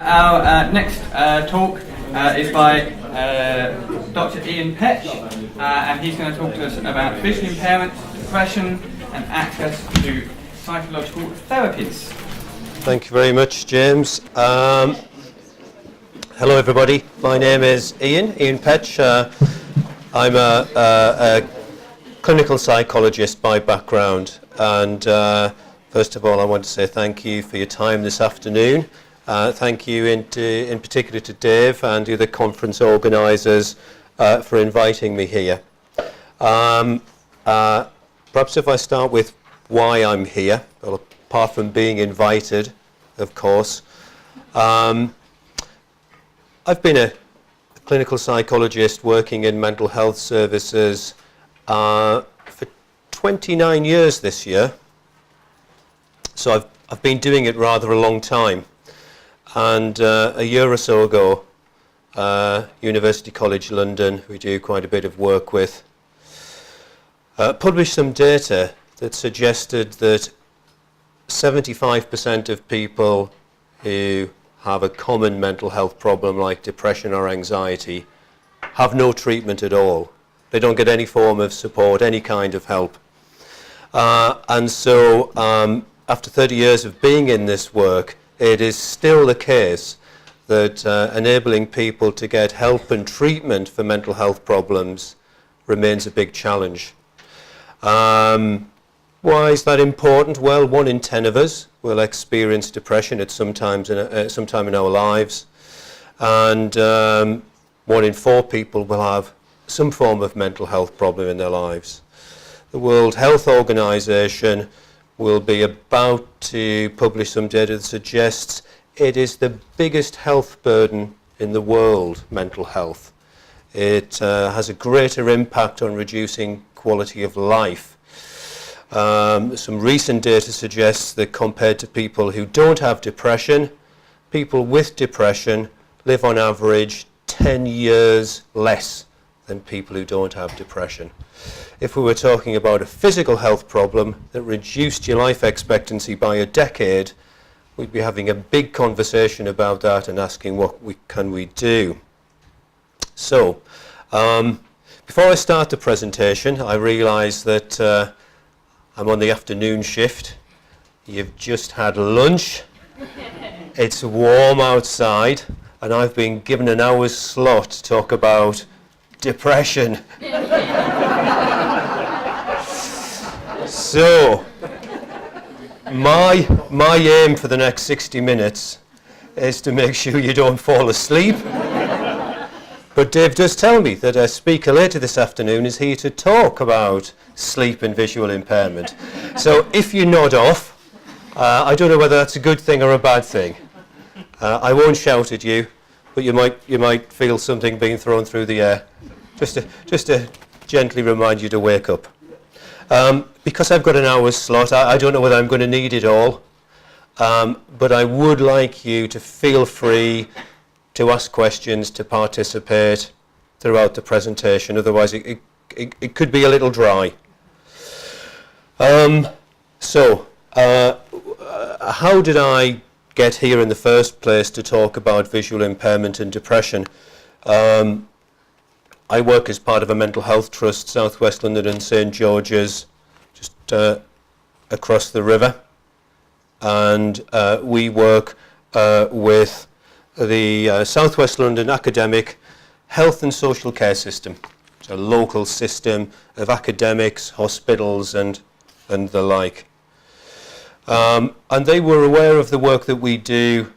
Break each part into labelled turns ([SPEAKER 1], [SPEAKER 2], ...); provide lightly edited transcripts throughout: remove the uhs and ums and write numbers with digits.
[SPEAKER 1] Our next talk is by Dr Ian Petch, and he's going to talk to us about visual impairment, depression and access to psychological therapies.
[SPEAKER 2] Thank you very much, James. Hello everybody, my name is Ian Petch. I'm a clinical psychologist by background, and first of all I want to say thank you for your time this afternoon. Thank you in particular to Dave and the other conference organisers for inviting me here. Perhaps if I start with why I'm here, well, apart from being invited, of course. I've been a clinical psychologist working in mental health services for 29 years this year. So I've been doing it rather a long time. And a year or so ago, University College London, we do quite a bit of work with, published some data that suggested that 75% of people who have a common mental health problem like depression or anxiety have no treatment at all. They don't get any form of support, any kind of help. And so after 30 years of being in this work, it is still the case that enabling people to get help and treatment for mental health problems remains a big challenge. Why is that important? Well, 1 in 10 of us will experience depression at some time in our lives, and 1 in 4 people will have some form of mental health problem in their lives. The World Health Organization will be about to publish some data that suggests it is the biggest health burden in the world, mental health. It has a greater impact on reducing quality of life. Some recent data suggests that compared to people who don't have depression, people with depression live on average 10 years less than people who don't have depression. If we were talking about a physical health problem that reduced your life expectancy by a decade, we'd be having a big conversation about that and asking what can we do. So, before I start the presentation, I realise that I'm on the afternoon shift. You've just had lunch. It's warm outside, and I've been given an hour's slot to talk about depression. So, my aim for the next 60 minutes is to make sure you don't fall asleep. But Dave does tell me that a speaker later this afternoon is here to talk about sleep and visual impairment. So if you nod off, I don't know whether that's a good thing or a bad thing. I won't shout at you, but you might feel something being thrown through the air. Just to gently remind you to wake up. Because I've got an hour's slot, I don't know whether I'm going to need it all, but I would like you to feel free to ask questions, to participate throughout the presentation, otherwise it could be a little dry. So, how did I get here in the first place to talk about visual impairment and depression? I work as part of a mental health trust, South West London and St George's, just across the river. And we work with the South West London academic health and social care system. It's a local system of academics, hospitals and the like. And they were aware of the work that we do,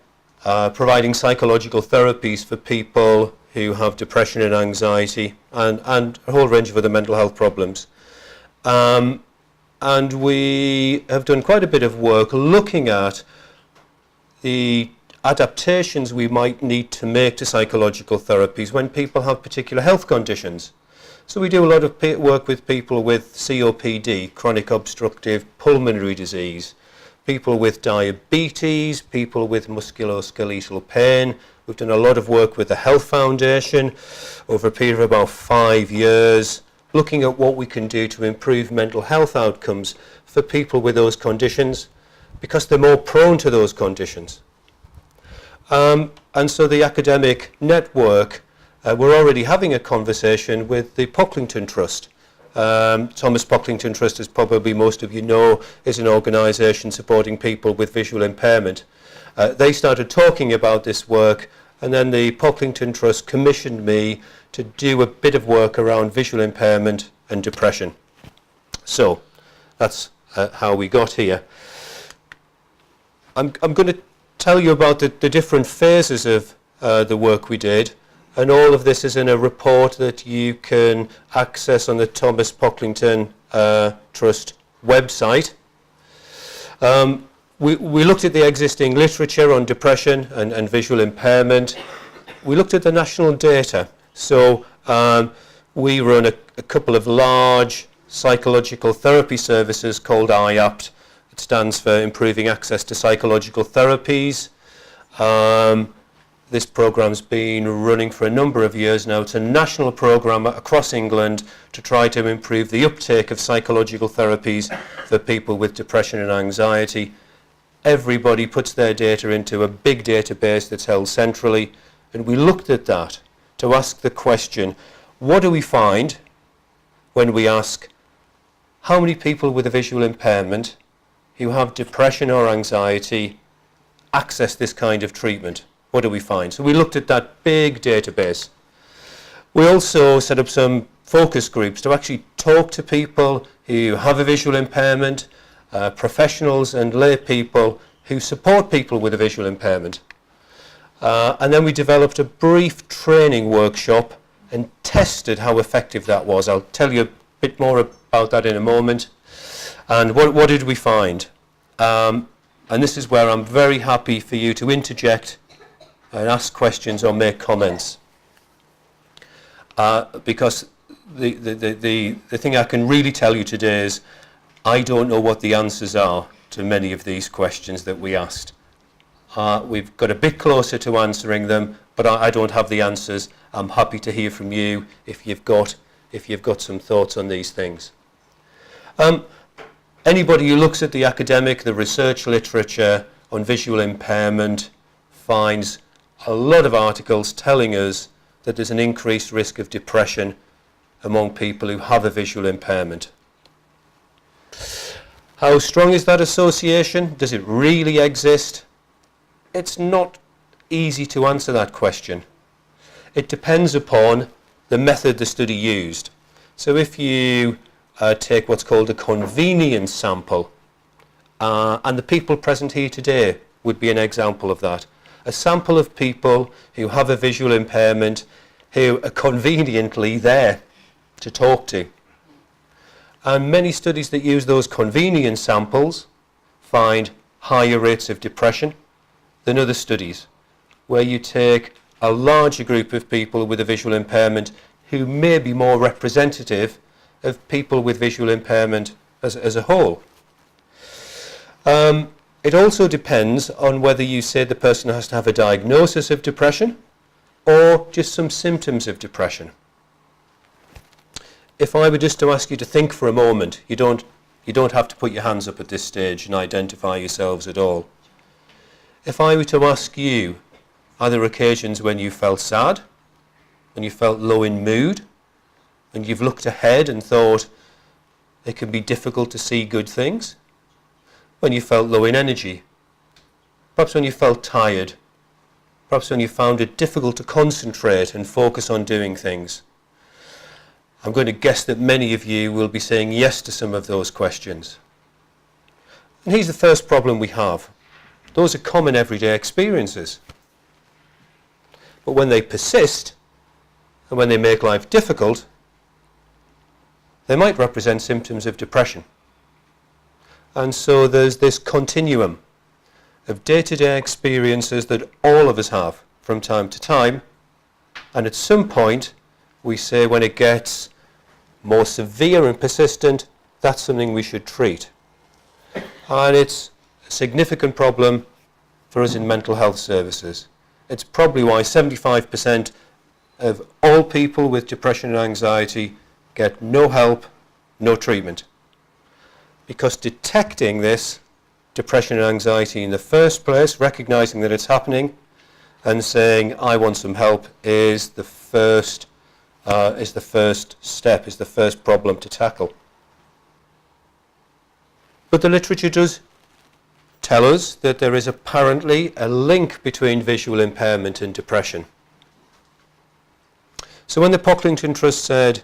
[SPEAKER 2] providing psychological therapies for people who have depression and anxiety and a whole range of other mental health problems. And we have done quite a bit of work looking at the adaptations we might need to make to psychological therapies when people have particular health conditions. So we do a lot of work with people with COPD, chronic obstructive pulmonary disease, people with diabetes, people with musculoskeletal pain. We've done a lot of work with the Health Foundation over a period of about 5 years, looking at what we can do to improve mental health outcomes for people with those conditions, because they're more prone to those conditions. And so the academic network, we're already having a conversation with the Pocklington Trust. Thomas Pocklington Trust, as probably most of you know, is an organisation supporting people with visual impairment. They started talking about this work, and then the Pocklington Trust commissioned me to do a bit of work around visual impairment and depression. So that's how we got here. I'm going to tell you about the different phases of the work we did, and all of this is in a report that you can access on the Thomas Pocklington Trust website. We looked at the existing literature on depression and visual impairment. We looked at the national data. So we run a couple of large psychological therapy services called IAPT. It stands for Improving Access to Psychological Therapies. This program's been running for a number of years now. It's a national program across England to try to improve the uptake of psychological therapies for people with depression and anxiety. Everybody puts their data into a big database that's held centrally, and we looked at that to ask the question, what do we find when we ask how many people with a visual impairment who have depression or anxiety access this kind of treatment? What do we find? So we looked at that big database. We also set up some focus groups to actually talk to people who have a visual impairment, professionals and lay people who support people with a visual impairment. And then we developed a brief training workshop and tested how effective that was. I'll tell you a bit more about that in a moment. And what did we find? And this is where I'm very happy for you to interject and ask questions or make comments. Because the thing I can really tell you today is I don't know what the answers are to many of these questions that we asked. We've got a bit closer to answering them, but I don't have the answers. I'm happy to hear from you if you've got some thoughts on these things. Anybody who looks at the academic, the research literature on visual impairment finds a lot of articles telling us that there's an increased risk of depression among people who have a visual impairment. How strong is that association? Does it really exist? It's not easy to answer that question. It depends upon the method the study used. So if you take what's called a convenience sample, and the people present here today would be an example of that. A sample of people who have a visual impairment who are conveniently there to talk to. And many studies that use those convenience samples find higher rates of depression than other studies, where you take a larger group of people with a visual impairment who may be more representative of people with visual impairment as a whole. It also depends on whether you say the person has to have a diagnosis of depression or just some symptoms of depression. If I were just to ask you to think for a moment, you don't have to put your hands up at this stage and identify yourselves at all. If I were to ask you, are there occasions when you felt sad, when you felt low in mood, and you've looked ahead and thought it can be difficult to see good things? When you felt low in energy, perhaps when you felt tired, perhaps when you found it difficult to concentrate and focus on doing things. I'm going to guess that many of you will be saying yes to some of those questions. And here's the first problem we have. Those are common everyday experiences. But when they persist, and when they make life difficult, they might represent symptoms of depression. And so there's this continuum of day-to-day experiences that all of us have from time to time, and at some point we say when it gets more severe and persistent, that's something we should treat. And it's a significant problem for us in mental health services. It's probably why 75% of all people with depression and anxiety get no help, no treatment. Because detecting this depression and anxiety in the first place, recognizing that it's happening, and saying, I want some help, is the first step, is the first problem to tackle. But the literature does tell us that there is apparently a link between visual impairment and depression. So when the Pocklington Trust said,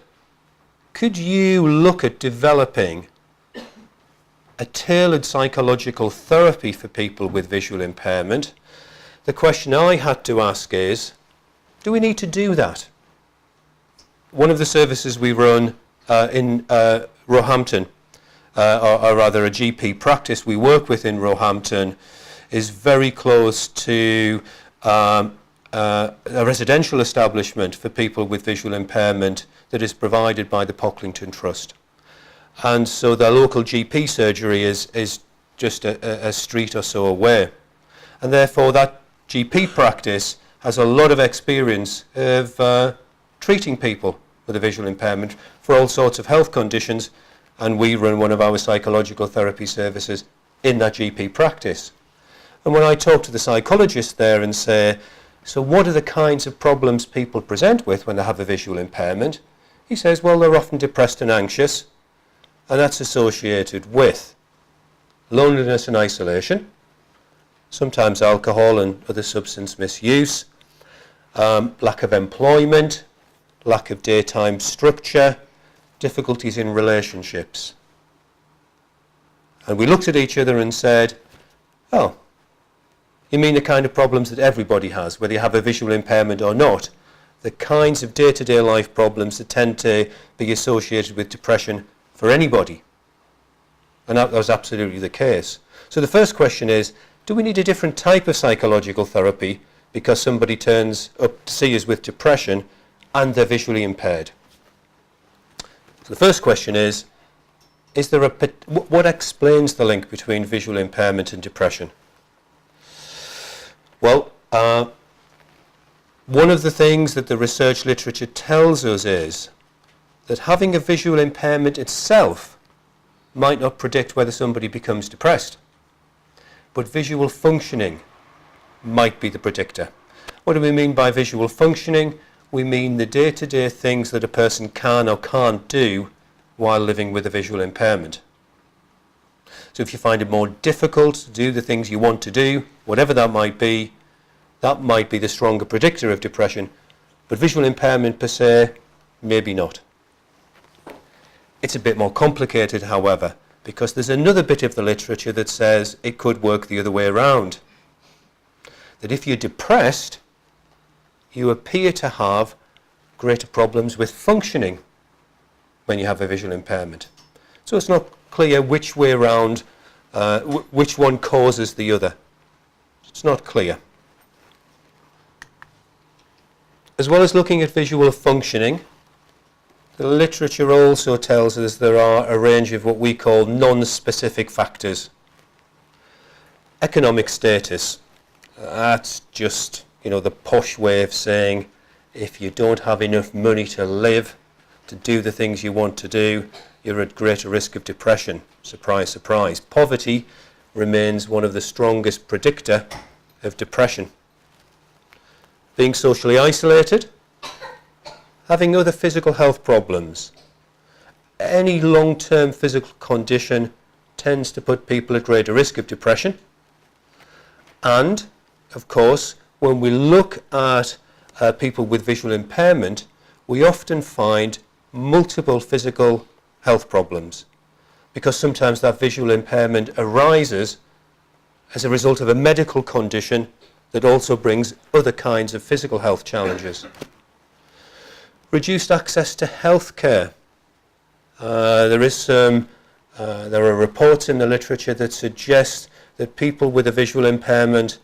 [SPEAKER 2] could you look at developing a tailored psychological therapy for people with visual impairment, the question I had to ask is, do we need to do that? One of the services we run in Roehampton, or rather a GP practice we work with in Roehampton, is very close to a residential establishment for people with visual impairment that is provided by the Pocklington Trust. And so their local GP surgery is just a street or so away. And therefore that GP practice has a lot of experience of treating people with a visual impairment for all sorts of health conditions, and we run one of our psychological therapy services in that GP practice. And when I talk to the psychologist there and say, so what are the kinds of problems people present with when they have a visual impairment? He says, well, they're often depressed and anxious, and that's associated with loneliness and isolation, sometimes alcohol and other substance misuse, lack of employment, lack of daytime structure, difficulties in relationships. And we looked at each other and said, oh, you mean the kind of problems that everybody has, whether you have a visual impairment or not, the kinds of day-to-day life problems that tend to be associated with depression for anybody. And that was absolutely the case. So the first question is, do we need a different type of psychological therapy because somebody turns up to see us with depression and they're visually impaired? So the first question is there what explains the link between visual impairment and depression? Well, one of the things that the research literature tells us is that having a visual impairment itself might not predict whether somebody becomes depressed, but visual functioning might be the predictor. What do we mean by visual functioning? We mean the day-to-day things that a person can or can't do while living with a visual impairment. So if you find it more difficult to do the things you want to do, whatever that might be the stronger predictor of depression, but visual impairment per se, maybe not. It's a bit more complicated, however, because there's another bit of the literature that says it could work the other way around. That if you're depressed, you appear to have greater problems with functioning when you have a visual impairment. So it's not clear which way around, which one causes the other. It's not clear. As well as looking at visual functioning, the literature also tells us there are a range of what we call non-specific factors. Economic status. That's just, the posh way of saying if you don't have enough money to live, to do the things you want to do, you're at greater risk of depression. Surprise, surprise. Poverty remains one of the strongest predictor of depression. Being socially isolated, having other physical health problems. Any long-term physical condition tends to put people at greater risk of depression. And, of course, when we look at people with visual impairment, we often find multiple physical health problems, because sometimes that visual impairment arises as a result of a medical condition that also brings other kinds of physical health challenges. Reduced access to health care. There are reports in the literature that suggest that people with a visual impairment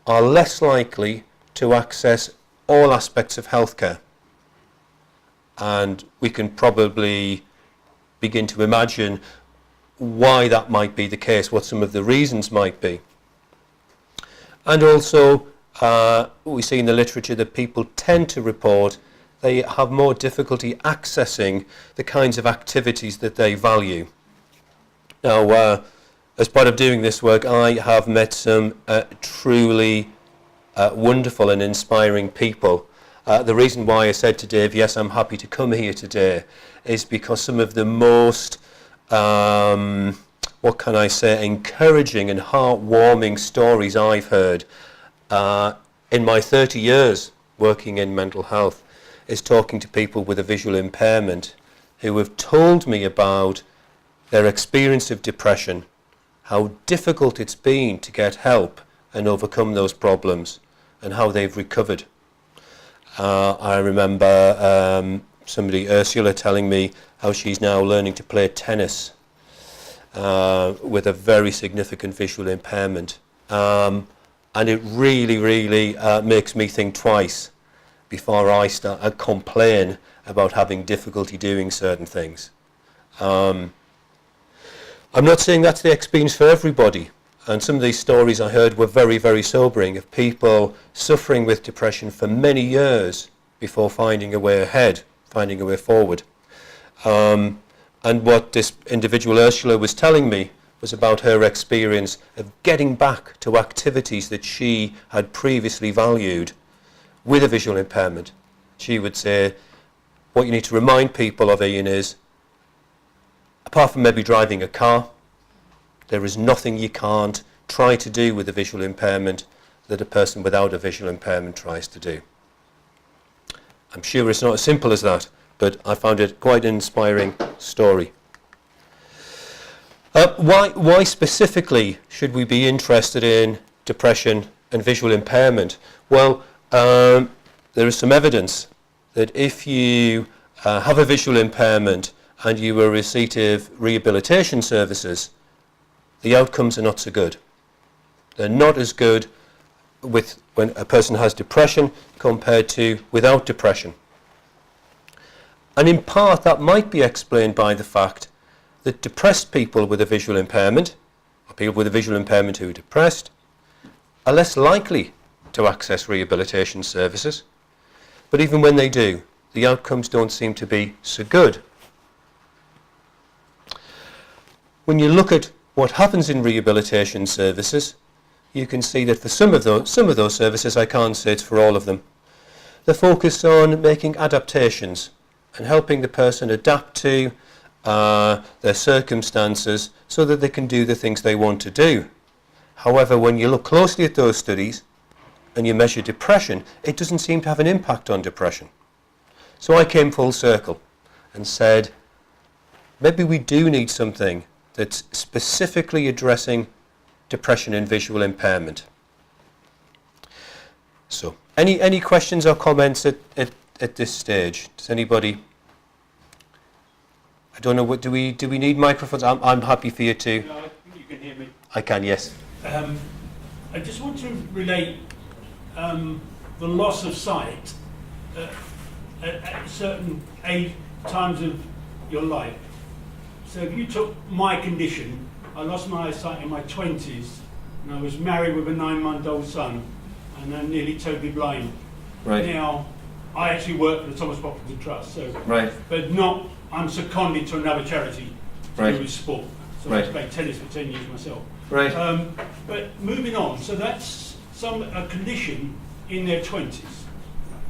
[SPEAKER 2] are less likely to access all aspects of healthcare. And we can probably begin to imagine why that might be the case, what some of the reasons might be. And also, we see in the literature that people tend to report they have more difficulty accessing the kinds of activities that they value. Now, as part of doing this work, I have met some truly wonderful and inspiring people. The reason why I said to Dave, yes, I'm happy to come here today, is because some of the most, what can I say, encouraging and heartwarming stories I've heard in my 30 years working in mental health is talking to people with a visual impairment who have told me about their experience of depression, how difficult it's been to get help and overcome those problems, and how they've recovered. I remember somebody, Ursula, telling me how she's now learning to play tennis with a very significant visual impairment. And it really, really makes me think twice before I complain about having difficulty doing certain things. I'm not saying that's the experience for everybody, and some of these stories I heard were very, very sobering, of people suffering with depression for many years before finding a way ahead, finding a way forward. And what this individual Ursula was telling me was about her experience of getting back to activities that she had previously valued with a visual impairment. She would say, what you need to remind people of, Ian, is apart from maybe driving a car, there is nothing you can't try to do with a visual impairment that a person without a visual impairment tries to do. I'm sure it's not as simple as that, but I found it quite an inspiring story. Why specifically should we be interested in depression and visual impairment? Well, there is some evidence that if you have a visual impairment and you are receipt of rehabilitation services, the outcomes are not so good. They're not as good with when a person has depression compared to without depression. And in part that might be explained by the fact that depressed people with a visual impairment, or people with a visual impairment who are depressed, are less likely to access rehabilitation services. But even when they do, the outcomes don't seem to be so good. When you look at what happens in rehabilitation services, you can see that for some of those services, I can't say it's for all of them, they're focused on making adaptations and helping the person adapt to their circumstances so that they can do the things they want to do. However, when you look closely at those studies and you measure depression, it doesn't seem to have an impact on depression. So I came full circle and said, maybe we do need something that's specifically addressing depression and visual impairment. So, any questions or comments at this stage? Does anybody? I don't know. What do we need microphones? I'm happy for you to.
[SPEAKER 3] No, you can hear me.
[SPEAKER 2] I can, yes.
[SPEAKER 3] I just want to relate the loss of sight at certain times of your life. So if you took my condition, I lost my eyesight in my 20s, and I was married with a 9-month-old son, and I'm nearly totally blind.
[SPEAKER 2] Right.
[SPEAKER 3] Now, I actually work for the Thomas Hopkins Trust, so
[SPEAKER 2] Right.
[SPEAKER 3] but not. I'm seconded to another charity to
[SPEAKER 2] Right.
[SPEAKER 3] do with sport. So
[SPEAKER 2] Right.
[SPEAKER 3] I played tennis for 10 years myself.
[SPEAKER 2] Right.
[SPEAKER 3] But moving on, so that's a condition in their 20s.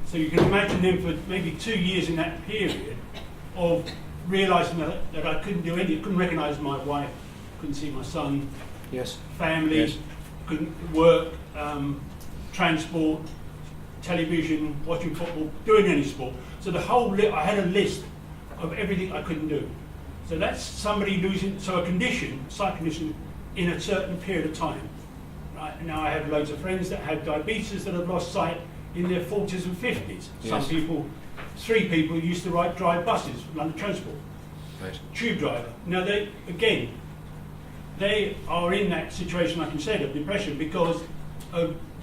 [SPEAKER 3] So you can imagine them for maybe 2 years in that period of realising that I couldn't do anything, couldn't recognise my wife, couldn't see my son,
[SPEAKER 2] Yes.
[SPEAKER 3] family,
[SPEAKER 2] Yes.
[SPEAKER 3] couldn't work, transport, television, watching football, doing any sport. So the whole I had a list of everything I couldn't do. So that's somebody losing, so a condition, sight condition, in a certain period of time. Right? Now I have loads of friends that have diabetes that have lost sight in their 40s and 50s.
[SPEAKER 2] Yes.
[SPEAKER 3] Some people, 3 people used to drive buses, London Transport.
[SPEAKER 2] Right.
[SPEAKER 3] Tube driver. Now they are in that situation, like you said, of depression because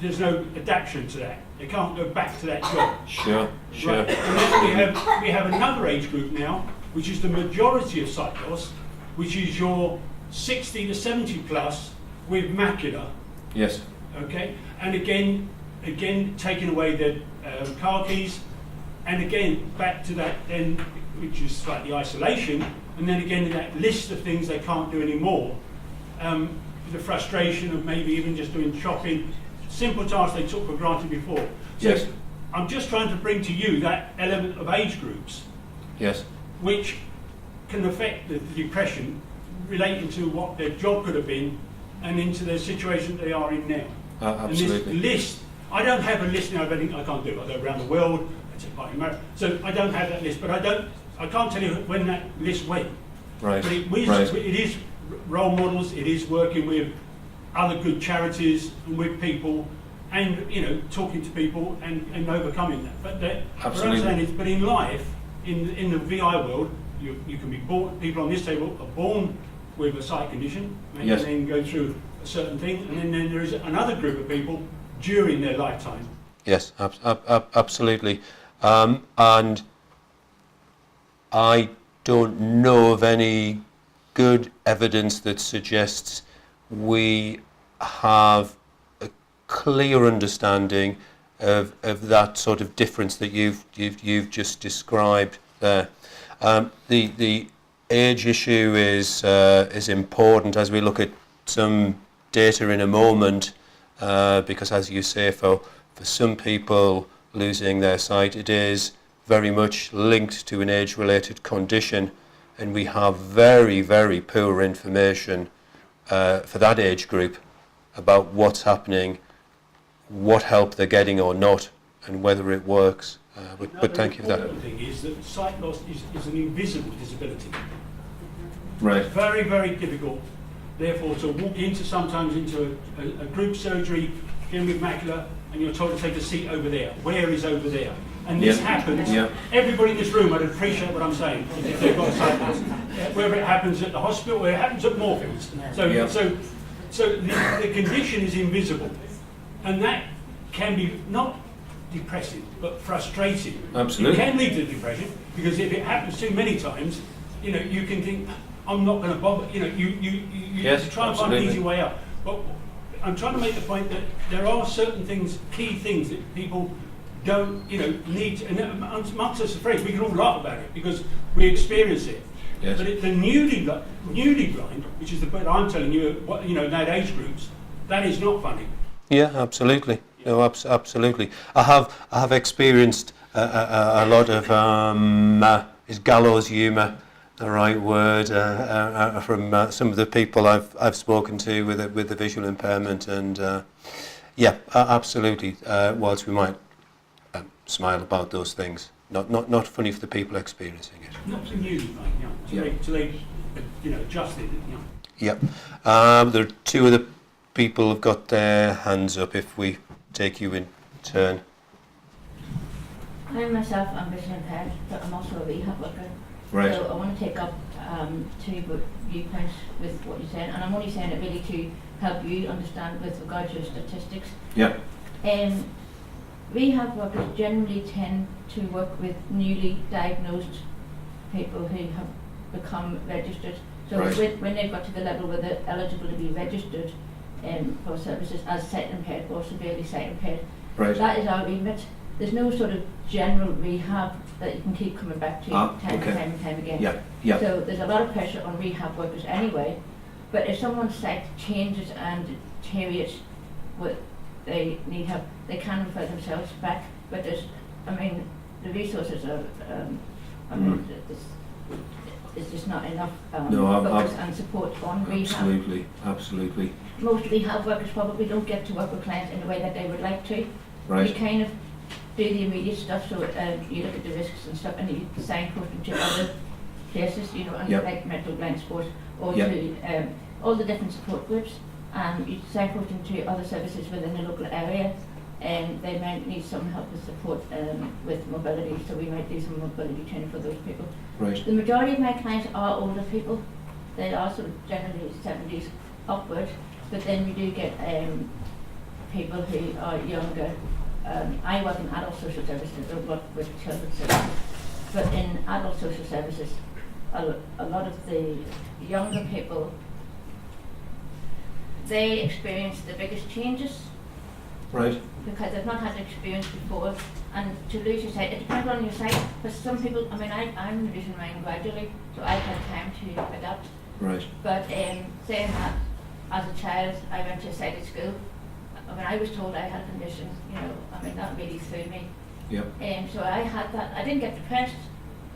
[SPEAKER 3] there's no adaptation to that. They can't go back to that job.
[SPEAKER 2] Sure. Sure.
[SPEAKER 3] Right. And then we have another age group now, which is the majority of sight loss, which is your 60 to 70 plus with macula.
[SPEAKER 2] Yes.
[SPEAKER 3] Okay, and again taking away their car keys, and again back to that then, which is slightly isolation, and then again that list of things they can't do anymore. The frustration of maybe even just doing shopping, simple tasks they took for granted before. So
[SPEAKER 2] Yes.
[SPEAKER 3] I'm just trying to bring to you that element of age groups
[SPEAKER 2] Yes.
[SPEAKER 3] which can affect the depression relating to what their job could have been and into the situation they are in now.
[SPEAKER 2] Absolutely.
[SPEAKER 3] And this list, I don't have a list now of everything I can't do. I go around the world, I take part in America, so I don't have that list, but I can't tell you when that list went.
[SPEAKER 2] Right.
[SPEAKER 3] But it
[SPEAKER 2] Right.
[SPEAKER 3] is role models, it is working with other good charities and with people and, you know, talking to people and overcoming that. But what I'm
[SPEAKER 2] Absolutely.
[SPEAKER 3] saying is, but in life, in the VI world, you can be born, people on this table are born with a sight condition and
[SPEAKER 2] Yes.
[SPEAKER 3] then go through a certain thing, and then there is another group of people during their lifetime.
[SPEAKER 2] Yes, absolutely. And I don't know of any good evidence that suggests we have a clear understanding of that sort of difference that you've just described there. The age issue is important as we look at some data in a moment, because as you say, for some people losing their sight, it is very much linked to an age-related condition, and we have very, very poor information for that age group about what's happening, what help they're getting or not, and whether it works. But thank you for that.
[SPEAKER 3] The important thing is that sight loss is an invisible disability.
[SPEAKER 2] Right.
[SPEAKER 3] Very, very difficult, therefore, to walk sometimes into a group surgery, dealing with macula, and you're told to take a seat over there. Where is over there? And this happens.
[SPEAKER 2] Yeah.
[SPEAKER 3] Everybody in this room would appreciate what I'm saying if they've got sight loss. Whether it happens at the hospital, or it happens at Moorfields. So the condition is invisible, and that can be not depressing, but frustrating.
[SPEAKER 2] Absolutely.
[SPEAKER 3] It can lead to depression, because if it happens too many times, you know, you can think, I'm not going to bother. You know, you
[SPEAKER 2] Yes,
[SPEAKER 3] try and find an
[SPEAKER 2] absolutely.
[SPEAKER 3] easy way out. But I'm trying to make the point that there are certain things, key things that people don't, you know, need to, and amongst us afraid, we can all laugh about it because we experience it.
[SPEAKER 2] Yes.
[SPEAKER 3] But the newly blind, which is the bit I'm telling you, what, you know, that age groups, that is not funny.
[SPEAKER 2] Yeah, absolutely. No, absolutely. I have experienced a lot of is gallows humour the right word from some of the people I've spoken to with the visual impairment, and yeah, absolutely. Whilst we might smile about those things, not funny for the people experiencing it.
[SPEAKER 3] Not to newly blind, you know, till they you know, adjusted, you know.
[SPEAKER 2] Yep. There are two other people who've got their hands up. If we take you in turn.
[SPEAKER 4] I myself am visually impaired, but I'm also a rehab worker.
[SPEAKER 2] Right.
[SPEAKER 4] So I want to take up two viewpoints with what you're saying, and I'm only saying it really to help you understand with regard to statistics.
[SPEAKER 2] Yeah.
[SPEAKER 4] Rehab workers generally tend to work with newly diagnosed people who have become registered. So
[SPEAKER 2] Right.
[SPEAKER 4] when they've got to the level where they're eligible to be registered for services as sight impaired or severely sight impaired,
[SPEAKER 2] Right.
[SPEAKER 4] that is our remit. There's no sort of general rehab that you can keep coming back to time and time and time again.
[SPEAKER 2] Yeah. Yeah.
[SPEAKER 4] So there's a lot of pressure on rehab workers anyway. But if someone's sight changes and deteriorates, what they need help, they can refer themselves back. But there's, I mean, the resources are, I mean, there's just not enough focus and support on rehab.
[SPEAKER 2] Absolutely.
[SPEAKER 4] Most rehab workers probably don't get to work with clients in the way that they would like to.
[SPEAKER 2] Right.
[SPEAKER 4] You kind of do the immediate stuff, so you look at the risks and stuff, and you signpost them to other places, you know, and like mental blind sport, or to all the different support groups, and you signpost them to other services within the local area, and they might need some help with support with mobility, so we might do some mobility training for those people.
[SPEAKER 2] Right.
[SPEAKER 4] The majority of my clients are older people. They are sort of generally 70s upward, but then we do get people who are younger. I work in adult social services, I work with children's services, but in adult social services, a lot of the younger people, they experience the biggest changes.
[SPEAKER 2] Right.
[SPEAKER 4] Because they've not had the experience before, and to lose your sight, it depends on your sight. For some people, I mean, I'm losing mine gradually, so I've had time to adapt.
[SPEAKER 2] Right.
[SPEAKER 4] But saying that, as a child, I went to a sighted school, when I was told I had a condition, you know, I mean, that really threw me.
[SPEAKER 2] Yep.
[SPEAKER 4] So I had that. I didn't get depressed.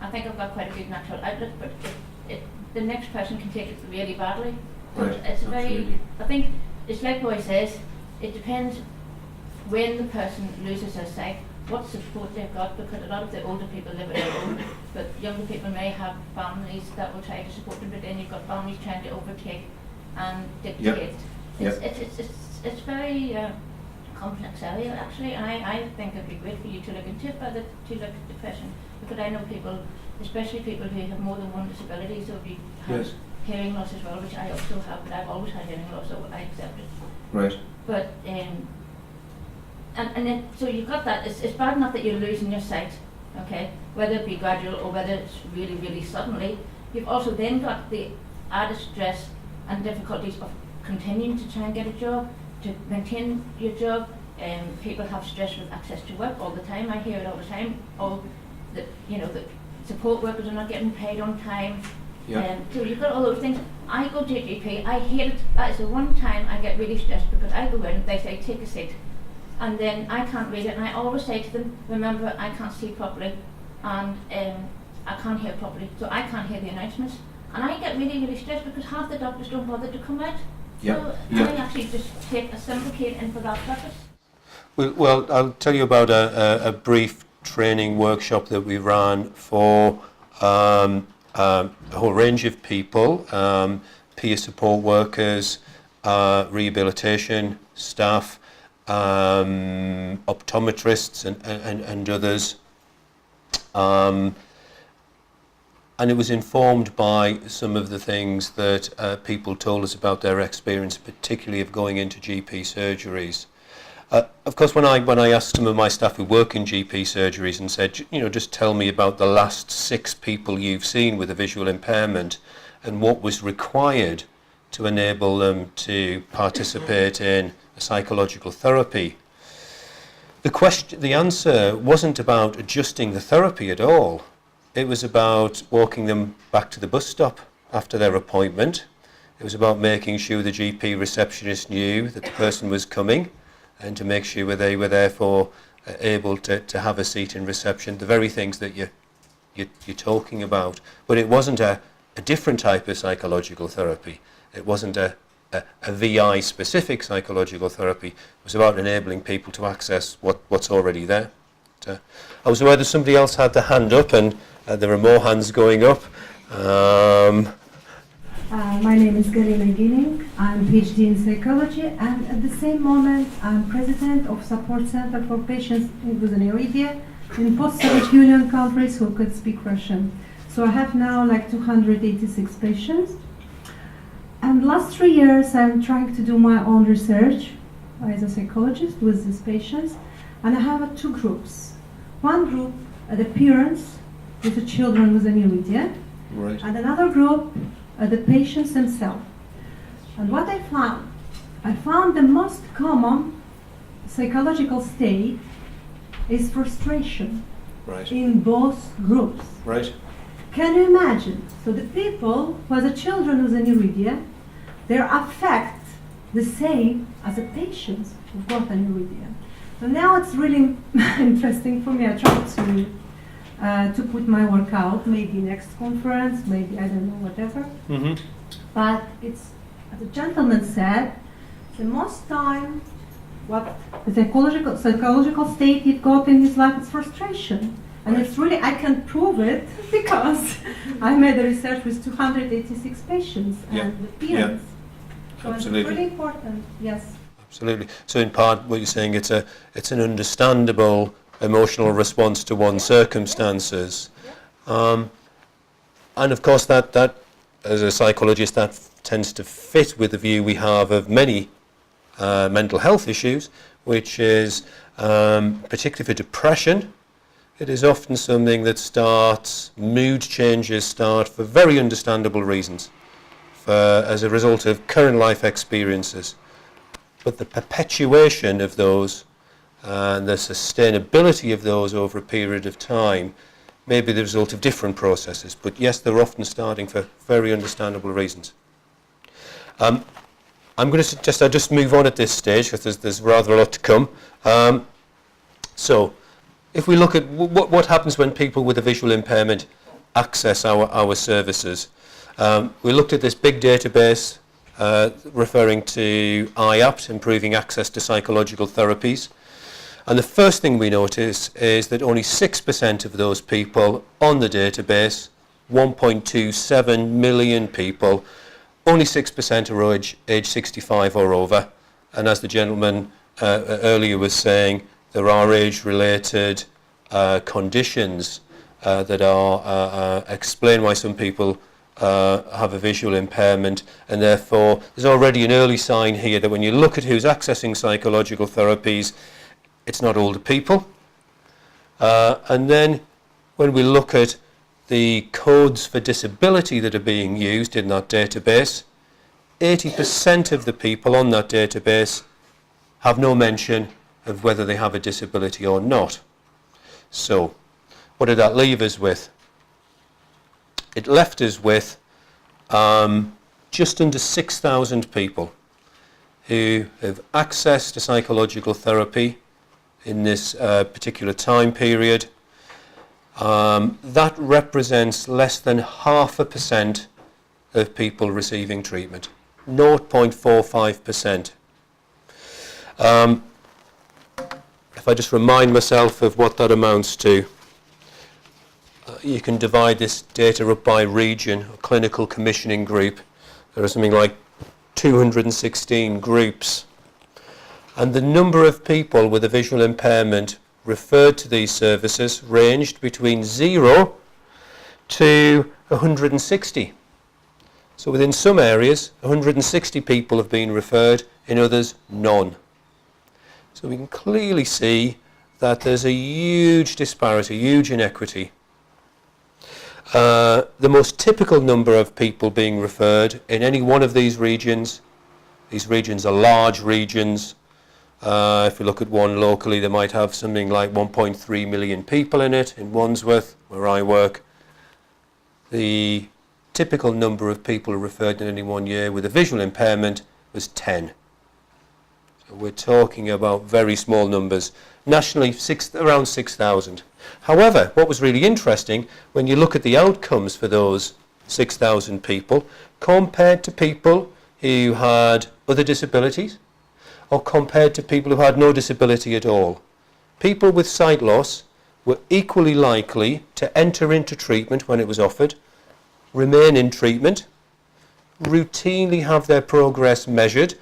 [SPEAKER 4] I think I've got quite a good natural outlook, but the next person can take it really badly. But
[SPEAKER 2] Right.
[SPEAKER 4] it's
[SPEAKER 2] Absolutely.
[SPEAKER 4] I think it's like Roy says, it depends when the person loses their sight, what support they've got, because a lot of the older people live on their own, but younger people may have families that will try to support them, but then you've got families trying to overtake and dictate.
[SPEAKER 2] Yep.
[SPEAKER 4] It's very complex area actually, and I think it'd be great for you to look into it, further to look at depression, because I know people, especially people who have more than one disability, so if you have
[SPEAKER 2] Yes.
[SPEAKER 4] hearing loss as well, which I also have, but I've always had hearing loss, so I accept it.
[SPEAKER 2] Right.
[SPEAKER 4] But and then so you've got that. It's bad enough that you're losing your sight, okay? Whether it be gradual or whether it's really, really suddenly. You've also then got the added stress and difficulties of continuing to try and get a job, to maintain your job. People have stress with access to work all the time. I hear it all the time. Oh, that you know, the support workers are not getting paid on time.
[SPEAKER 2] Yeah.
[SPEAKER 4] So you've got all those things. I go to a GP, I hate it. That is the one time I get really stressed, because I go in, they say take a seat, and then I can't read it, and I always say to them, remember, I can't see properly, and I can't hear properly, so I can't hear the announcements, and I get really, really stressed because half the doctors don't bother to come out. So I actually just take a simple kit in for that purpose.
[SPEAKER 2] Well, I'll tell you about a brief training workshop that we ran for a whole range of people, peer support workers, rehabilitation staff, optometrists and others. And it was informed by some of the things that people told us about their experience, particularly of going into GP surgeries. Of course, when I asked some of my staff who work in GP surgeries and said, you know, just tell me about the last 6 people you've seen with a visual impairment and what was required to enable them to participate in a psychological therapy, the answer wasn't about adjusting the therapy at all. It was about walking them back to the bus stop after their appointment. It was about making sure the GP receptionist knew that the person was coming, and to make sure they were therefore able to have a seat in reception, the very things that you're talking about. But it wasn't a different type of psychological therapy. It wasn't a VI specific psychological therapy. It was about enabling people to access what's already there. I was aware that somebody else had their hand up, and there are more hands going up.
[SPEAKER 5] My name is Galina Ginning. I'm PhD in psychology, and at the same moment I'm president of Support Center for Patients with Aniridia in post-Soviet Union countries who could speak Russian. So I have now like 286 patients. And last 3 years I'm trying to do my own research as a psychologist with these patients. And I have 2 groups. One group at the parents with the children with Aniridia,
[SPEAKER 2] Right.
[SPEAKER 5] and another group the patients themselves. And what I found the most common psychological state is frustration
[SPEAKER 2] Right.
[SPEAKER 5] in both groups.
[SPEAKER 2] Right.
[SPEAKER 5] Can you imagine? So the people who are the children with Aniridia, their affect the same as the patients who've got Aniridia. So now it's really interesting for me. I try to put my work out, maybe next conference, maybe, I don't know, whatever.
[SPEAKER 2] Mm-hmm.
[SPEAKER 5] But it's, as the gentleman said, the most time what the psychological state he got in his life is frustration. And it's really, I can prove it because I made a research with 286 patients and the parents. So
[SPEAKER 2] Absolutely.
[SPEAKER 5] it's really important, yes.
[SPEAKER 2] Absolutely. So in part what you're saying, it's an understandable emotional response to one's circumstances. And of course that as a psychologist, that tends to fit with the view we have of many mental health issues, which is particularly for depression. It is often something that mood changes start for very understandable reasons, as a result of current life experiences. But the perpetuation of those and the sustainability of those over a period of time may be the result of different processes. But yes, they're often starting for very understandable reasons. I'm going to suggest I just move on at this stage because there's rather a lot to come. So if we look at what happens when people with a visual impairment access our services, we looked at this big database referring to IAPT, Improving Access to Psychological Therapies. And the first thing we notice is that only 6% of those people on the database, 1.27 million people, only 6% are age 65 or over. And as the gentleman earlier was saying, there are age-related conditions that are explain why some people have a visual impairment, and therefore there's already an early sign here that when you look at who's accessing psychological therapies, it's not older people. And then when we look at the codes for disability that are being used in that database, 80% of the people on that database have no mention of whether they have a disability or not. So, what did that leave us with? It left us with just under 6,000 people who have access to psychological therapy in this particular time period. That represents less than 0.5% of people receiving treatment, 0.45%. If I just remind myself of what that amounts to, you can divide this data up by region, a clinical commissioning group. There are something like 216 groups. And the number of people with a visual impairment referred to these services ranged between 0 to 160. So within some areas, 160 people have been referred, in others, none. So we can clearly see that there's a huge disparity, huge inequity. The most typical number of people being referred in any one of these regions are large regions. If we look at one locally, they might have something like 1.3 million people in it. In Wandsworth, where I work, the typical number of people referred in any one year with a visual impairment was 10. So we're talking about very small numbers. Nationally, around 6,000. However, what was really interesting, when you look at the outcomes for those 6,000 people, compared to people who had other disabilities, or compared to people who had no disability at all, people with sight loss were equally likely to enter into treatment when it was offered, remain in treatment, routinely have their progress measured.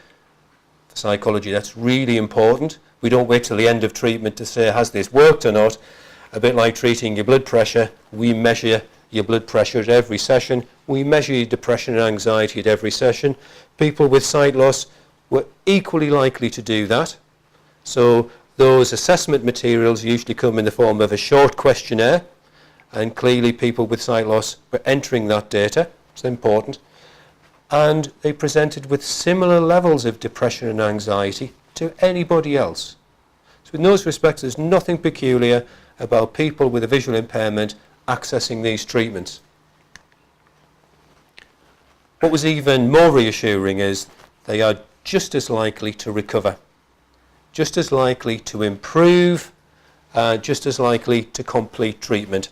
[SPEAKER 2] For psychology, that's really important. We don't wait till the end of treatment to say, has this worked or not? A bit like treating your blood pressure, we measure your blood pressure at every session. We measure your depression and anxiety at every session. People with sight loss were equally likely to do that. So those assessment materials usually come in the form of a short questionnaire, and clearly people with sight loss were entering that data. It's important. And they presented with similar levels of depression and anxiety to anybody else. So in those respects, there's nothing peculiar about people with a visual impairment accessing these treatments. What was even more reassuring is they are just as likely to recover, just as likely to improve, just as likely to complete treatment.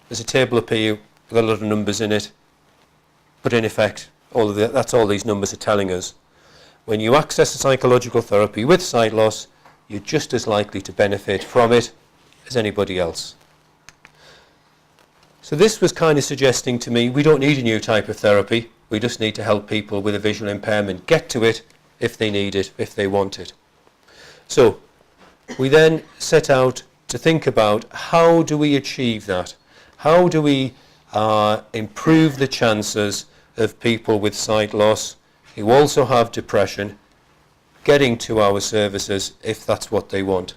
[SPEAKER 2] There's a table up here with a lot of numbers in it, but in effect, that's all these numbers are telling us. When you access a psychological therapy with sight loss, you're just as likely to benefit from it as anybody else. So this was kind of suggesting to me, we don't need a new type of therapy, we just need to help people with a visual impairment get to it if they need it, if they want it. So we then set out to think about, how do we achieve that? How do we improve the chances of people with sight loss who also have depression getting to our services if that's what they want?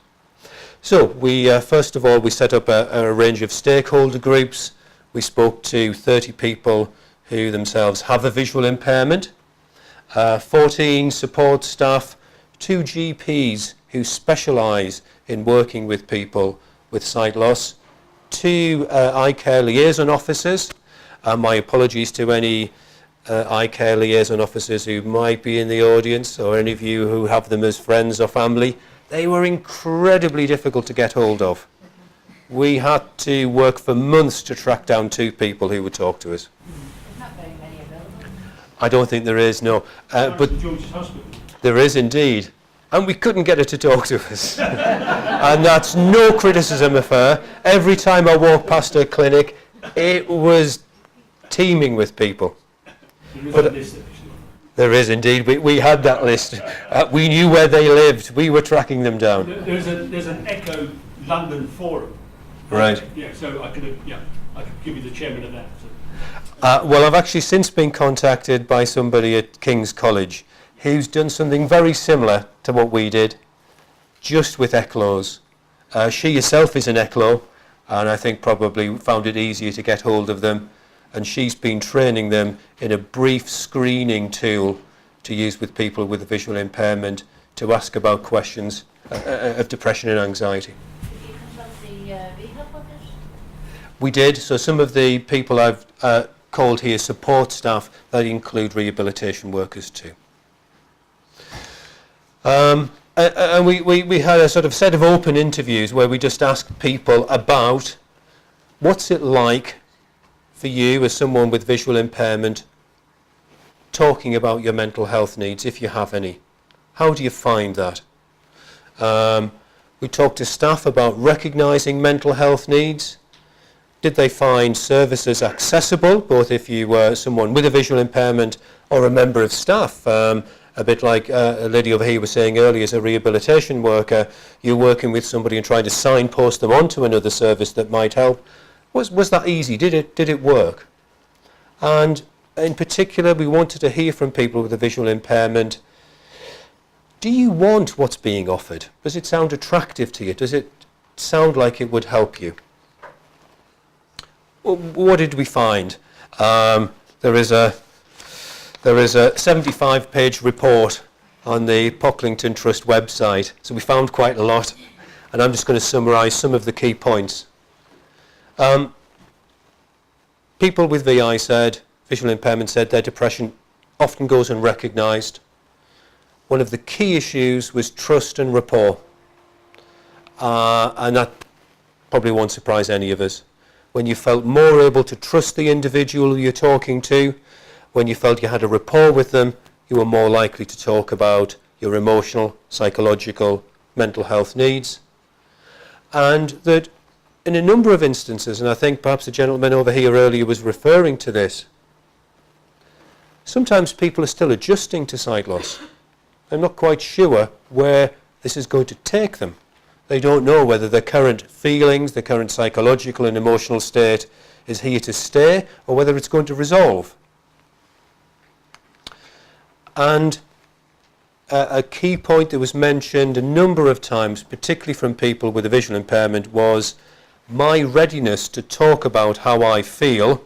[SPEAKER 2] So we first of all, we set up a range of stakeholder groups. We spoke to 30 people who themselves have a visual impairment, 14 support staff, 2 GPs who specialise in working with people with sight loss, 2 eye care liaison officers. My apologies to any eye care liaison officers who might be in the audience, or any of you who have them as friends or family, they were incredibly difficult to get hold of. We had to work for months to track down 2 people who would talk to us.
[SPEAKER 4] There's not very many available.
[SPEAKER 2] I don't think there is, no. But
[SPEAKER 3] St George's Hospital.
[SPEAKER 2] there is indeed. And we couldn't get her to talk to us. And that's no criticism of her. Every time I walked past her clinic, it was teeming with people. But there is indeed. We had that list. We knew where they lived. We were tracking them down.
[SPEAKER 3] There's an Echo London forum.
[SPEAKER 2] Right.
[SPEAKER 3] Yeah, so I could give you the chairman of that. So.
[SPEAKER 2] Well, I've actually since been contacted by somebody at King's College who's done something very similar to what we did, just with ECLOs. She herself is an ECLO, and I think probably found it easier to get hold of them. And she's been training them in a brief screening tool to use with people with a visual impairment to ask about questions of depression and anxiety.
[SPEAKER 4] Did you consult the rehab workers?
[SPEAKER 2] We did. So some of the people I've called here support staff, that include rehabilitation workers too. And we had a sort of set of open interviews where we just asked people about what's it like for you as someone with visual impairment talking about your mental health needs, if you have any. How do you find that? We talked to staff about recognising mental health needs. Did they find services accessible, both if you were someone with a visual impairment or a member of staff? A bit like a lady over here was saying earlier, as a rehabilitation worker, you're working with somebody and trying to signpost them onto another service that might help. Was that easy? Did it work? And in particular, we wanted to hear from people with a visual impairment. Do you want what's being offered? Does it sound attractive to you? Does it sound like it would help you? What did we find? There is a 75-page report on the Pocklington Trust website, so we found quite a lot, and I'm just going to summarise some of the key points. People with VI said, visual impairment said, their depression often goes unrecognised. One of the key issues was trust and rapport, and that probably won't surprise any of us. When you felt more able to trust the individual you're talking to, when you felt you had a rapport with them, you were more likely to talk about your emotional, psychological, mental health needs. And that in a number of instances, and I think perhaps the gentleman over here earlier was referring to this, sometimes people are still adjusting to sight loss. I'm not quite sure where this is going to take them. They don't know whether their current feelings, their current psychological and emotional state is here to stay, or whether it's going to resolve. And a key point that was mentioned a number of times, particularly from people with a visual impairment, was my readiness to talk about how I feel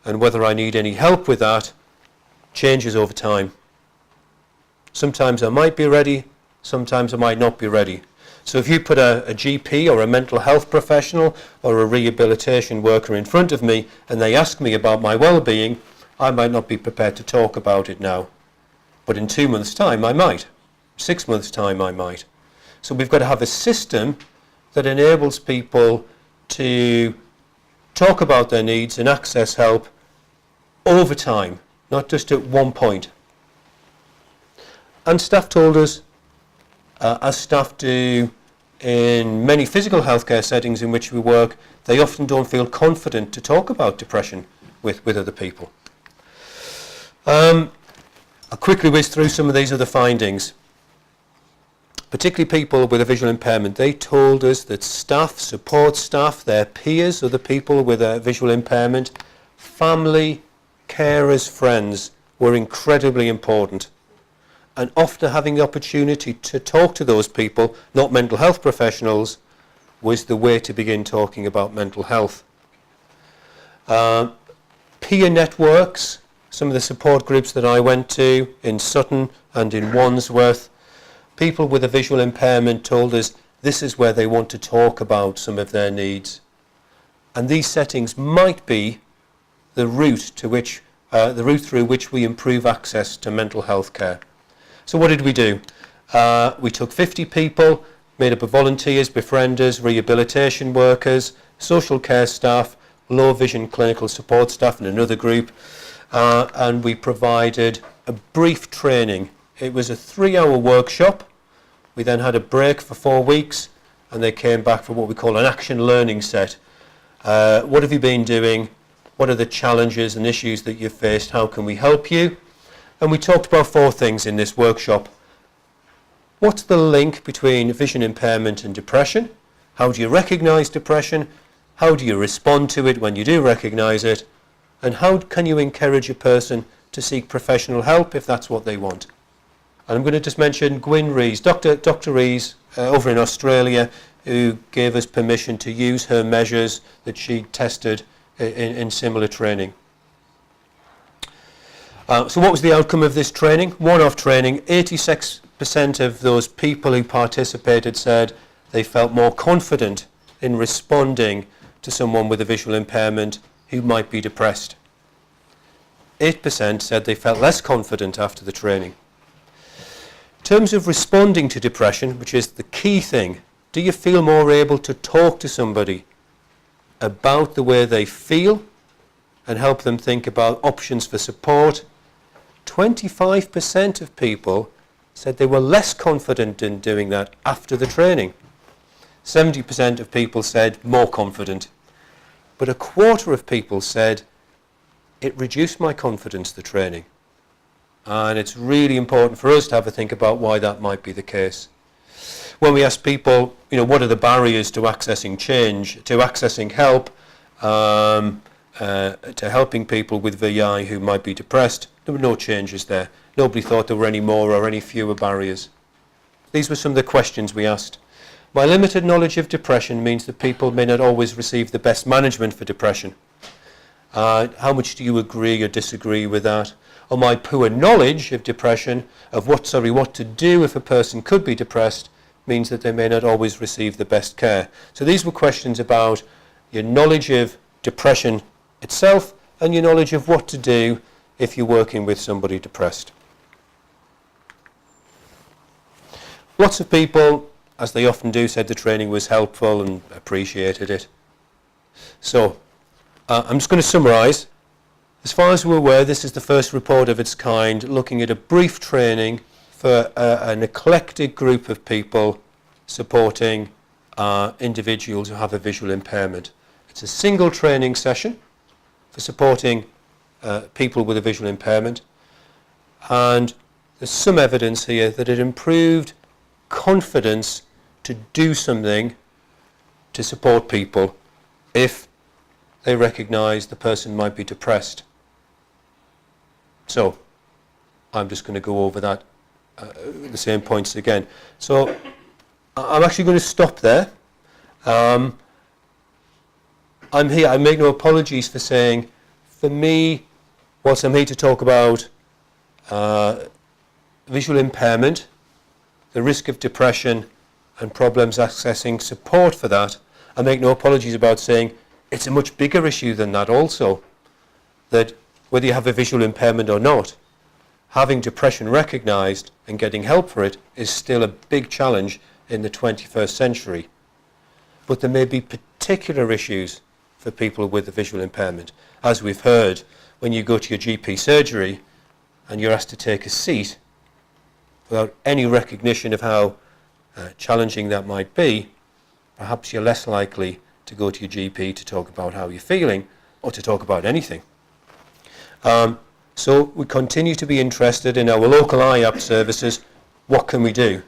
[SPEAKER 2] and whether I need any help with that changes over time. Sometimes I might be ready, sometimes I might not be ready. So if you put a GP or a mental health professional or a rehabilitation worker in front of me and they ask me about my well-being, I might not be prepared to talk about it now. But in 2 months' time, I might. 6 months' time, I might. So we've got to have a system that enables people to talk about their needs and access help over time, not just at one point. And staff told us, as staff do in many physical healthcare settings in which we work, they often don't feel confident to talk about depression with other people. I'll quickly whiz through some of these other findings. Particularly people with a visual impairment, they told us that staff, support staff, their peers, other people with a visual impairment, family, carers, friends were incredibly important. And often having the opportunity to talk to those people, not mental health professionals, was the way to begin talking about mental health. Peer networks, some of the support groups that I went to in Sutton and in Wandsworth, people with a visual impairment told us this is where they want to talk about some of their needs. And these settings might be the route to which the route through which we improve access to mental health care. So what did we do? We took 50 people, made up of volunteers, befrienders, rehabilitation workers, social care staff, low vision clinical support staff and another group, and we provided a brief training. It was a 3-hour workshop. We then had a break for 4 weeks, and they came back for what we call an action learning set. What have you been doing? What are the challenges and issues that you've faced? How can we help you? And we talked about 4 things in this workshop. What's the link between vision impairment and depression? How do you recognise depression? How do you respond to it when you do recognise it? And how can you encourage a person to seek professional help if that's what they want? And I'm going to just mention Gwyn Rees, Dr Rees over in Australia, who gave us permission to use her measures that she tested in similar training. So what was the outcome of this training? One-off training. 86% of those people who participated said they felt more confident in responding to someone with a visual impairment who might be depressed. 8% said they felt less confident after the training. In terms of responding to depression, which is the key thing, do you feel more able to talk to somebody about the way they feel and help them think about options for support? 25% of people said they were less confident in doing that after the training. 70% of people said more confident. But a quarter of people said it reduced my confidence, the training. And it's really important for us to have a think about why that might be the case. When we ask people, what are the barriers to accessing change, to accessing help, to helping people with VI who might be depressed, there were no changes there. Nobody thought there were any more or any fewer barriers. These were some of the questions we asked. My limited knowledge of depression means that people may not always receive the best management for depression. How much do you agree or disagree with that? Or my poor knowledge of depression, of what to do if a person could be depressed, means that they may not always receive the best care. So these were questions about your knowledge of depression itself and your knowledge of what to do if you're working with somebody depressed. Lots of people, as they often do, said the training was helpful and appreciated it. So, I'm just going to summarise. As far as we're aware, this is the first report of its kind looking at a brief training for an eclectic group of people supporting individuals who have a visual impairment. It's a single training session for supporting people with a visual impairment, and there's some evidence here that it improved confidence to do something to support people if they recognise the person might be depressed. So I'm just going to go over that the same points again. So I'm actually going to stop there. I'm here. I make no apologies for saying, for me, whilst I'm here to talk about visual impairment, the risk of depression and problems accessing support for that, I make no apologies about saying it's a much bigger issue than that also, that whether you have a visual impairment or not, having depression recognised and getting help for it is still a big challenge in the 21st century. But there may be particular issues for people with a visual impairment. As we've heard, when you go to your GP surgery and you're asked to take a seat without any recognition of how challenging that might be, perhaps you're less likely to go to your GP to talk about how you're feeling or to talk about anything. So we continue to be interested in our local IAP services. What can we do?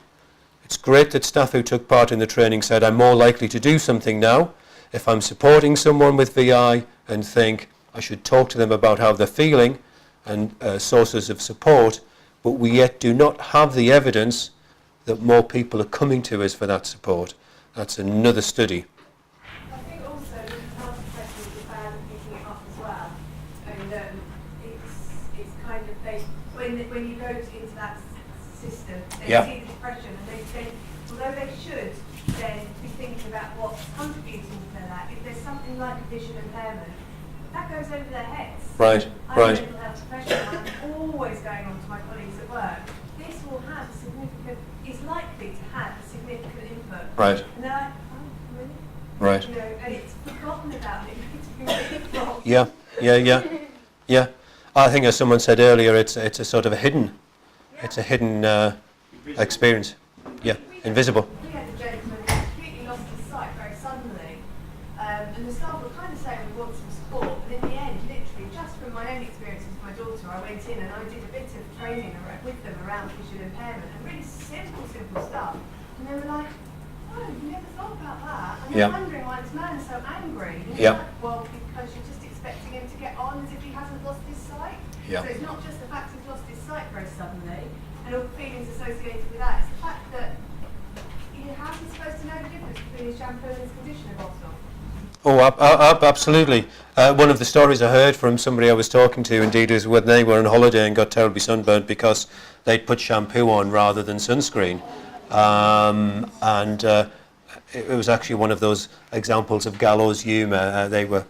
[SPEAKER 2] It's great that staff who took part in the training said, I'm more likely to do something now if I'm supporting someone with VI and think I should talk to them about how they're feeling and sources of support, but we yet do not have the evidence that more people are coming to us for that support. That's another study.
[SPEAKER 6] I think also the health professionals are bad at picking it up as well. And it's kind of, when you go into that system, they see the depression and they although they should then be thinking about what's contributing to that, if there's something like a visual impairment, that goes over their heads.
[SPEAKER 2] Right,
[SPEAKER 6] I'm
[SPEAKER 2] right.
[SPEAKER 6] a mental health professional, I'm always going on to my colleagues at work. This will have a significant, is likely to have a significant input.
[SPEAKER 2] Right.
[SPEAKER 6] And they're like, oh, really?
[SPEAKER 2] Right.
[SPEAKER 6] You know, and it's forgotten about it. It's wrong.
[SPEAKER 2] Yeah. I think, as someone said earlier, it's a sort of a hidden, it's a hidden experience. Yeah, invisible.
[SPEAKER 6] We had a gentleman who completely lost his sight very suddenly, and the staff were kind of saying we want some support, but in the end, literally, just from my own experience with my daughter, I went in and I did a bit of training with them around visual impairment, and really simple stuff, and they were like, oh, you never thought about that, and
[SPEAKER 2] Yeah.
[SPEAKER 6] I'm wondering why this man is so angry. And
[SPEAKER 2] Yeah.
[SPEAKER 6] you're like, well, because you're just expecting him to get on as if he hasn't lost his sight.
[SPEAKER 2] Yeah.
[SPEAKER 6] So it's not just the fact he's lost his sight very suddenly, and all the feelings associated with that, it's the fact that how's he supposed to know the difference between his shampoo and his conditioner bottle?
[SPEAKER 2] Oh, absolutely. One of the stories I heard from somebody I was talking to, indeed, is when they were on holiday and got terribly sunburned because they'd put shampoo on rather than sunscreen. It was actually one of those examples of gallows humour. They were,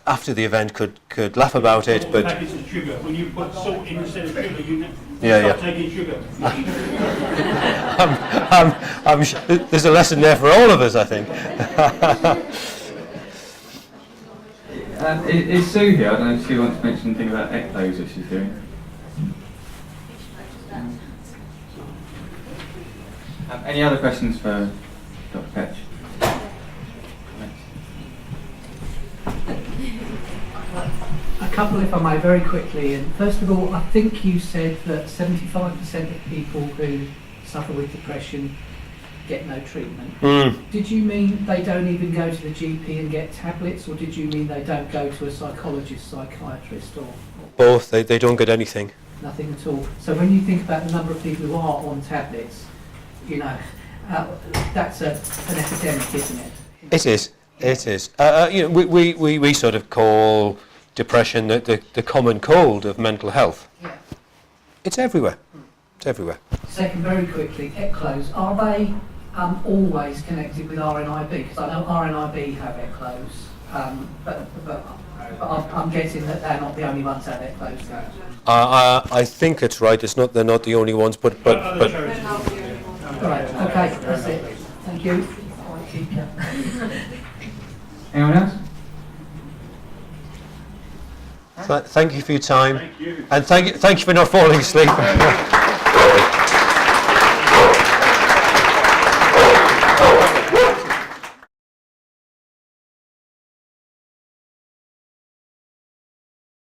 [SPEAKER 2] after the event, could laugh about it, but
[SPEAKER 3] Packets of sugar. When you put salt in instead of sugar, you
[SPEAKER 2] Yeah,
[SPEAKER 3] stop taking sugar.
[SPEAKER 2] there's a lesson there for all of us, I think.
[SPEAKER 1] Is Sue here? I don't know if she wants to mention anything about ectos that she's doing. Any other questions for Dr. Petch?
[SPEAKER 7] A couple, if I may, very quickly. And first of all, I think you said that 75% of people who suffer with depression get no treatment. Did you mean they don't even go to the GP and get tablets, or did you mean they don't go to a psychologist, psychiatrist, or
[SPEAKER 2] Both. They don't get anything.
[SPEAKER 7] nothing at all? So when you think about the number of people who are on tablets, you know, that's an epidemic, isn't it?
[SPEAKER 2] It is. You know, we sort of call depression the common cold of mental health.
[SPEAKER 7] Yeah.
[SPEAKER 2] It's everywhere. It's everywhere.
[SPEAKER 7] Second, very quickly, ECLOs, are they always connected with RNIB? Because I know RNIB have ECLOs, but I'm guessing that they're not the only ones that have ECLOs.
[SPEAKER 2] I think it's right. They're not the only ones, but
[SPEAKER 7] Right, okay, that's it. Thank you.
[SPEAKER 1] Anyone else?
[SPEAKER 2] thank you for your time,
[SPEAKER 3] Thank you.
[SPEAKER 2] and thank you for not falling asleep.